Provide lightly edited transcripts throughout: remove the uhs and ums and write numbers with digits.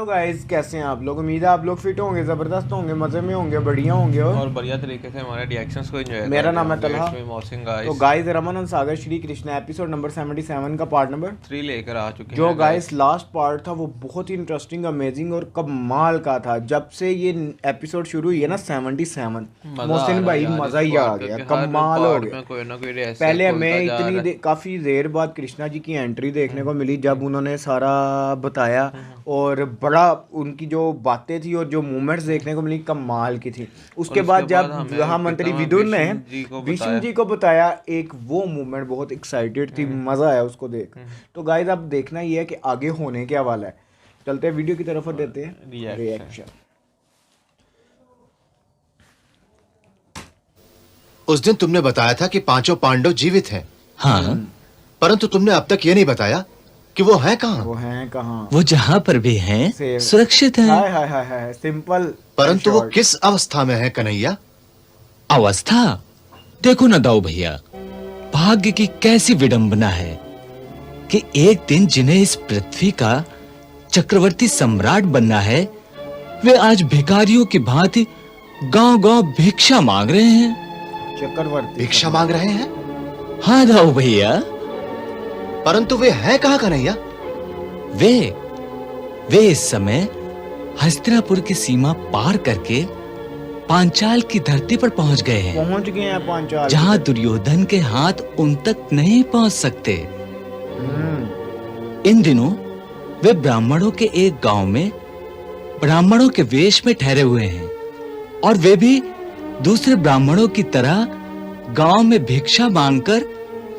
Hello guys, कैसे हैं आप लोग। उम्मीद है आप लोग फिट होंगे, ज़बरदस्त होंगे, मज़े में होंगे, बढ़िया होंगे और बढ़िया तरीके से हमारे रिएक्शंस को एंजॉय मेरा नाम है तलहा। तो तो गाइस रमन और सागर श्री कृष्णा एपिसोड नंबर 77 का पार्ट नंबर 3 लेकर आ चुके हैं जो गाइस लास्ट पार्ट था वो बहुत ही इंटरेस्टिंग, अमेजिंग और कमाल का था। जब से ये एपिसोड शुरू हुई है ना 77, मोहसिन भाई मज़ा ही आ गया, कमाल हो गया। कोई ना कोई पहले हमें काफ़ी देर बाद कृष्णा जी की एंट्री देखने को मिली जब उन्होंने सारा बताया, और बड़ा उनकी जो बातें थी और जो मूवमेंट्स देखने को मिली कमाल की थी। उसके बाद जब वहाँ मंत्री विदुर ने विष्णु जी को बताया, एक वो मूवमेंट बहुत एक्साइटेड थी, मज़ा आया उसको देख। तो गाइस अब देखना ये है कि आगे होने क्या वाला है। चलते हैं वीडियो की तरफ और देते हैं रिएक्शन। उस दिन तुमने बताया था कि पांचों पांडव जीवित हैं। हाँ, परंतु तुमने अब तक ये नहीं बताया कि वो हैं कहाँ। वो हैं कहाँ? वो जहाँ पर भी हैं सुरक्षित हैं। हाय हाय हाय हाय, सिंपल। परंतु वो किस अवस्था में है कन्हैया? अवस्था देखो ना दाऊ भैया, भाग्य की कैसी विडंबना है कि एक दिन जिन्हें इस पृथ्वी का चक्रवर्ती सम्राट बनना है, वे आज भिखारियों की भांति गांव-गांव भिक्षा मांग रहे हैं। चक्रवर्ती भिक्षा मांग रहे हैं? हाँ दाऊ भैया। परंतु वे हैं कहाँ कन्हैया? वे इस समय हस्तिनापुर की सीमा पार करके पांचाल की धरती पर पहुंच गए हैं, पांचाल, जहां दुर्योधन के हाथ उन तक नहीं पहुंच सकते। इन दिनों वे ब्राह्मणों के एक गांव में ब्राह्मणों के वेश में ठहरे हुए हैं, और वे भी दूसरे ब्राह्मणों की तरह गांव में भिक्षा मांगकर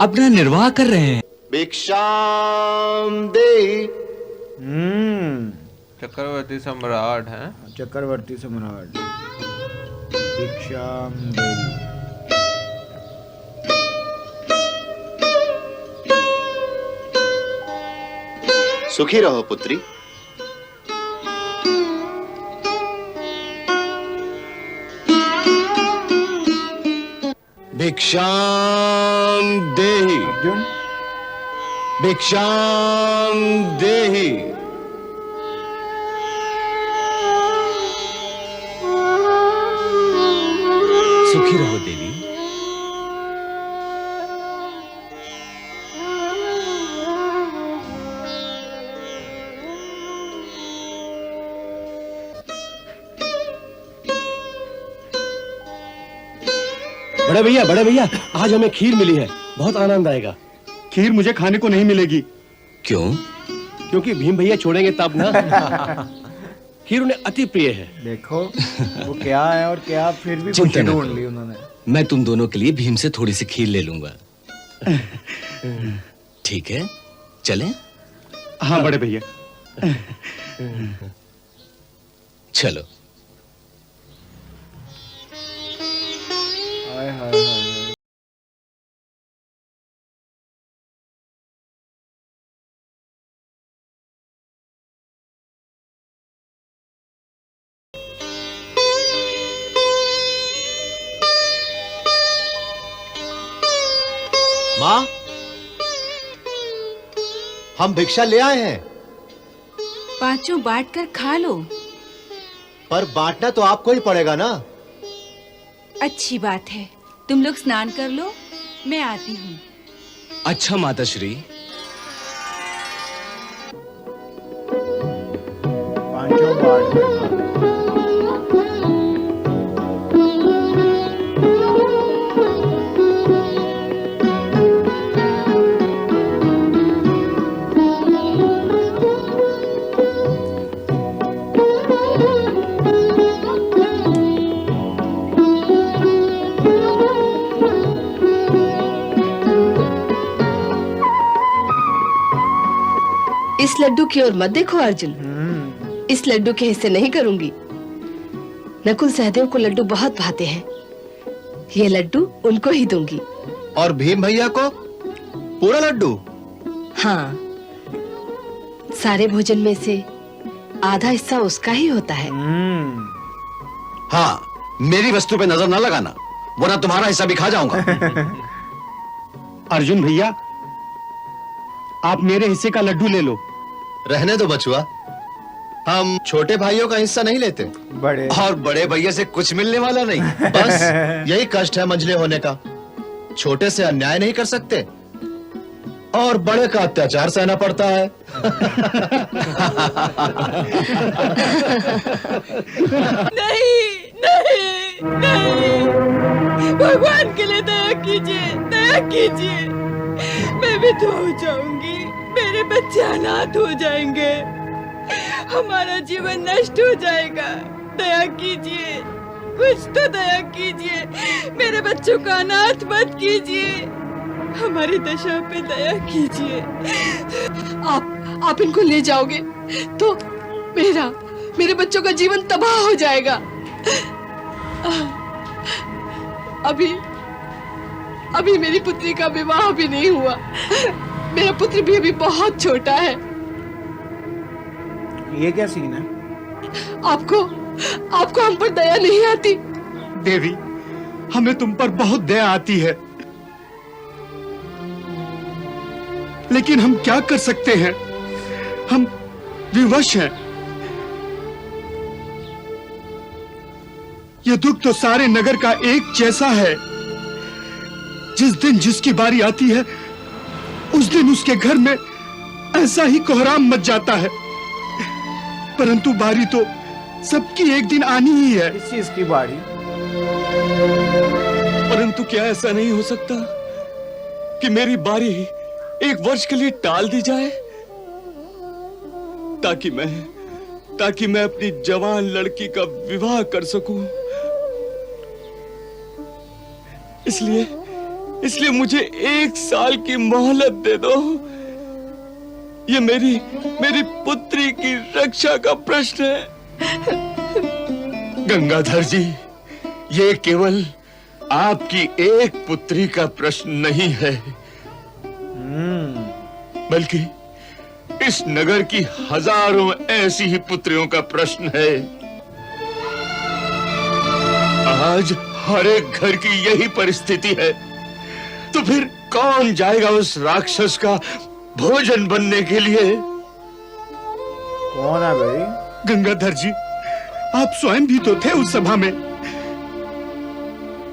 अपना निर्वाह कर रहे हैं। भिक्षाम देहि। चक्रवर्ती सम्राट हैं। चक्रवर्ती सम्राट भिक्षाम देहि। सुखी रहो पुत्री। भिक्षाम देहि। अर्जुन भिक्षाम देहि। सुखी रहो देवी। बड़े भैया आज हमें खीर मिली है, बहुत आनंद आएगा। खीर मुझे खाने को नहीं मिलेगी। क्यों? क्योंकि भीम भैया छोड़ेंगे तब ना। खीर उन्हें अति प्रिय है। देखो वो क्या है और क्या, फिर भी चिंता खुशी न ढूंढ करो। ली उन्होंने। मैं तुम दोनों के लिए भीम से थोड़ी सी खीर ले लूंगा। ठीक है, चलें? हाँ बड़े भैया। चलो। हाय हाय हाय। माँ, हम भिक्षा ले आए हैं। पांचों बांट कर खा लो। पर बांटना तो आपको ही पड़ेगा ना। अच्छी बात है, तुम लोग स्नान कर लो, मैं आती हूँ। अच्छा माताश्री। पांचों बांट कर खा लो। इस लड्डू की ओर मत देखो अर्जुन, इस लड्डू के हिस्से नहीं करूंगी। नकुल सहदेव को लड्डू बहुत भाते हैं, ये लड्डू उनको ही दूंगी। और भीम भैया को पूरा लड्डू? हाँ, सारे भोजन में से आधा हिस्सा उसका ही होता है। हाँ, मेरी वस्तु पे नजर न लगाना, वरना तुम्हारा हिस्सा भी खा जाऊंगा। अर्जुन भैया, आप मेरे हिस्से का लड्डू ले लो। रहने दो बचुआ, हम छोटे भाइयों का हिस्सा नहीं लेते बड़े और बड़े भैया से कुछ मिलने वाला नहीं। बस यही कष्ट है मंझले होने का। छोटे से अन्याय नहीं कर सकते और बड़े का अत्याचार सहना पड़ता है। नहीं नहीं नहीं, भगवान के लिए दया कीजिए, दया कीजिए। मैं भी तो हो जाऊंगी, मेरे बच्चे अनाथ हो जाएंगे, हमारा जीवन नष्ट हो जाएगा। दया कीजिए, कुछ तो दया कीजिए, मेरे बच्चों का अनाथ मत कीजिए, हमारी दशा पे दया कीजिए। आप इनको ले जाओगे तो मेरे बच्चों का जीवन तबाह हो जाएगा। अभी मेरी पुत्री का विवाह भी नहीं हुआ, मेरा पुत्र भी अभी बहुत छोटा है। ये क्या सीन है? आपको हम पर दया नहीं आती? देवी, हमें तुम पर बहुत दया आती है, लेकिन हम क्या कर सकते हैं? हम विवश हैं। यह दुख तो सारे नगर का एक जैसा है। जिस दिन जिसकी बारी आती है, उस दिन उसके घर में ऐसा ही कोहराम मच जाता है। परंतु बारी तो सबकी एक दिन आनी ही है। किस चीज की बारी? परंतु क्या ऐसा नहीं हो सकता कि मेरी बारी 1 वर्ष के लिए टाल दी जाए, ताकि मैं अपनी जवान लड़की का विवाह कर सकूं। इसलिए मुझे 1 साल की मोहलत दे दो। ये मेरी पुत्री की रक्षा का प्रश्न है। गंगाधर जी, ये केवल आपकी एक पुत्री का प्रश्न नहीं है, बल्कि इस नगर की हजारों ऐसी ही पुत्रियों का प्रश्न है। आज हर एक घर की यही परिस्थिति है, तो फिर कौन जाएगा उस राक्षस का भोजन बनने के लिए? कौन है भाई? गंगाधर जी, आप स्वयं भी तो थे उस सभा में,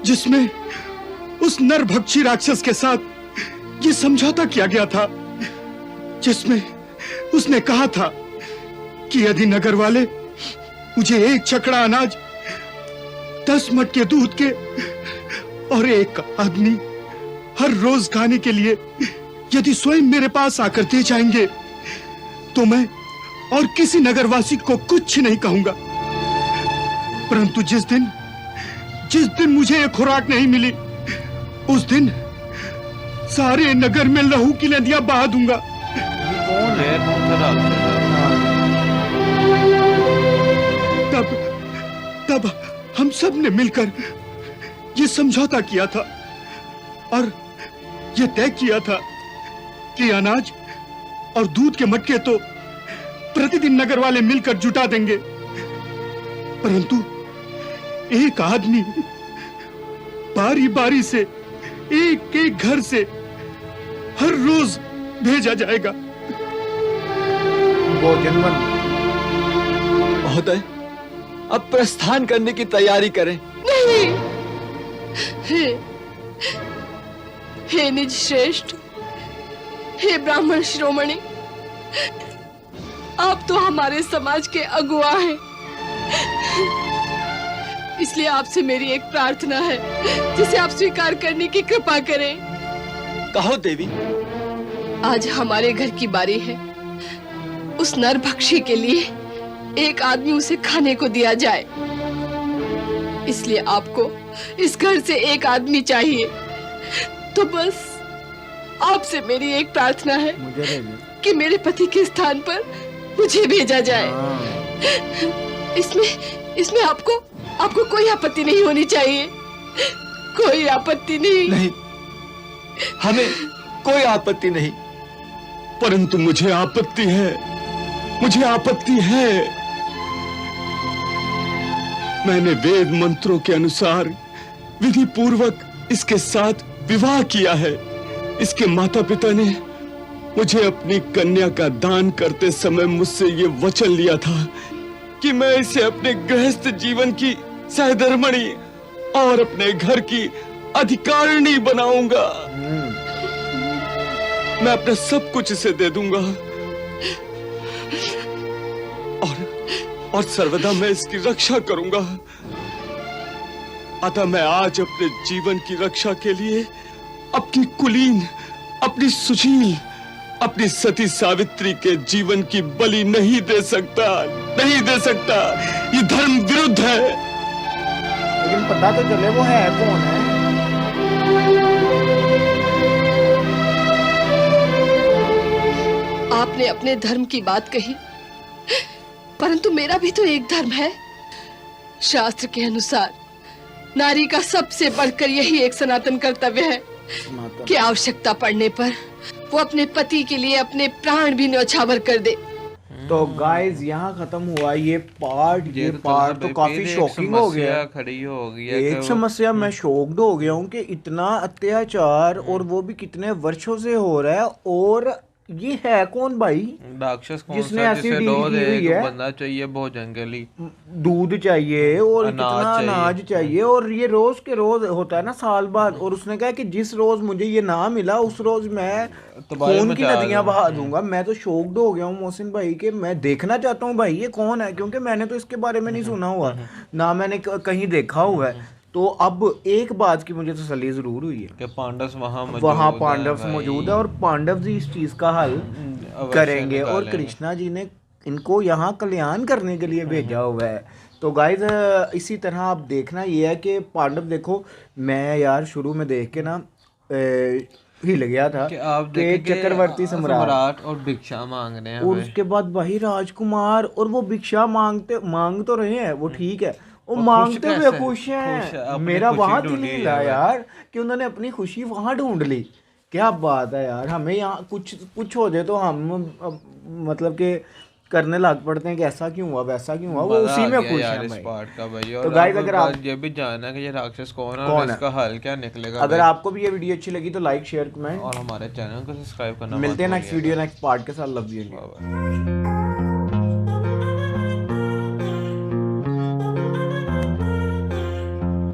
जिसमें उस नरभक्षी राक्षस के साथ ये समझौता किया गया था, जिसमें उसने कहा था कि यदि नगर वाले मुझे 1 छकड़ा अनाज, 10 मटके दूध के और 1 आदमी हर रोज खाने के लिए यदि स्वयं मेरे पास आकर दे जाएंगे, तो मैं और किसी नगरवासी को कुछ नहीं कहूंगा। परंतु जिस दिन मुझे ये खुराक नहीं मिली, उस दिन सारे नगर में लहू की नदियां बहा दूंगा। कौन है? कौन सा राक्षस है? तब हम सब ने मिलकर ये समझौता किया था और ये तय किया था कि अनाज और दूध के मटके तो प्रतिदिन नगर वाले मिलकर जुटा देंगे, परंतु एक आदमी बारी बारी से एक घर से हर रोज भेजा जाएगा। भोजन बन। महोदय, अब प्रस्थान करने की तैयारी करें। नहीं, हे निज श्रेष्ठ, हे ब्राह्मण शिरोमणि, आप तो हमारे समाज के अगुआ हैं, इसलिए आपसे मेरी एक प्रार्थना है, जिसे आप स्वीकार करने की कृपा करें। कहो देवी। आज हमारे घर की बारी है, उस नरभक्षी के लिए 1 आदमी उसे खाने को दिया जाए, इसलिए आपको इस घर से 1 आदमी चाहिए। तो बस आपसे मेरी एक प्रार्थना है मुझे दे दे। कि मेरे पति के स्थान पर मुझे भेजा जाए। इसमें आपको कोई आपत्ति नहीं होनी चाहिए, कोई आपत्ति नहीं। हमें कोई आपत्ति नहीं, परंतु मुझे आपत्ति है। मैंने वेद मंत्रों के अनुसार विधि पूर्वक इसके साथ विवाह किया है। इसके माता पिता ने मुझे अपनी कन्या का दान करते समय मुझसे ये वचन लिया था कि मैं इसे अपने गृहस्थ जीवन की सहधर्मणी और अपने घर की अधिकारिणी बनाऊंगा। मैं अपना सब कुछ इसे दे दूंगा और सर्वदा मैं इसकी रक्षा करूंगा। अतः मैं आज अपने जीवन की रक्षा के लिए अपनी कुलीन, अपनी सुशील, अपनी सती सावित्री के जीवन की बलि नहीं दे सकता, नहीं दे सकता। ये धर्म विरुद्ध है। लेकिन पता तो चले वो है कौन है। आपने अपने धर्म की बात कही, परंतु मेरा भी तो एक धर्म है। शास्त्र के अनुसार नारी का सबसे बढ़कर यही एक सनातन कर्तव्य है कि आवश्यकता पड़ने पर वो अपने पति के लिए अपने प्राण भी न्यौछावर कर दे। तो गाइस यहाँ खत्म हुआ ये पार्ट तो काफी शॉकिंग हो गया। खड़ी हो गई एक समस्या मैं शॉक्ड हो गया हूँ कि इतना अत्याचार और वो भी कितने वर्षों से हो रहा है। और ये है कौन भाई राक्षस? कौन जिसने सा? ऐसी जिसे डील दो की दे हुई है? बनना चाहिए भोजन के लिए, दूध चाहिए और अनाज कितना चाहिए। अनाज चाहिए। और ये रोज के रोज होता है ना, साल बाद। और उसने कहा कि जिस रोज मुझे ये ना मिला उस रोज मैं तबाही खून की मचा नदियां दूं। बहा दूंगा। मैं तो शॉक्ड हो गया हूँ मोहसिन भाई के मैं देखना चाहता हूँ भाई ये कौन है, क्योंकि मैंने तो इसके बारे में नहीं सुना हुआ ना मैंने कहीं देखा हुआ है। तो अब एक बात की मुझे तसल्ली जरूर हुई है कि पांडव वहाँ पांडव मौजूद है और पांडव जी इस चीज का हल करेंगे। और कृष्णा जी ने इनको यहाँ कल्याण करने के लिए भेजा हुआ है। तो गाइज इसी तरह आप देखना ये है कि पांडव देखो, मैं यार शुरू में देख के ना हिल गया था कि आप कि देखें कि चक्रवर्ती सम्राट और भिक्षा मांग रहे हैं और हमें। उसके बाद भाई राजकुमार और वो भिक्षा मांग तो रहे हैं, वो ठीक है, वो और मांगते खुश हुए कैसे? खुश खुश है, हैं। अपनी मेरा खुशी वहां दिल ढूंढी हिला है। यार कि उन्होंने अपनी खुशी वहां ढूंढ ली। क्या बात है यार, हमें यहाँ कुछ हो जाए तो हम मतलब कि करने लग पड़ते हैं कि ऐसा क्यों हुआ वैसा क्यों हुआ। वो मजा उसी आ में गया खुश यार है इस भाई। पार्ट का भाई। तो और गाइस अब अगर आप ये भी जानना है कि ये राक्षस कौन है कौन और है? इसका हल क्या निकलेगा अगर भाई। आपको भी ये वीडियो अच्छी लगी तो लाइक शेयर कमेंट। और हमारे चैनल को सब्सक्राइब करना मिलते हैं मत नेक्स्ट वीडियो नेक्स्ट पार्ट के साथ। Love you. भूलिएगा।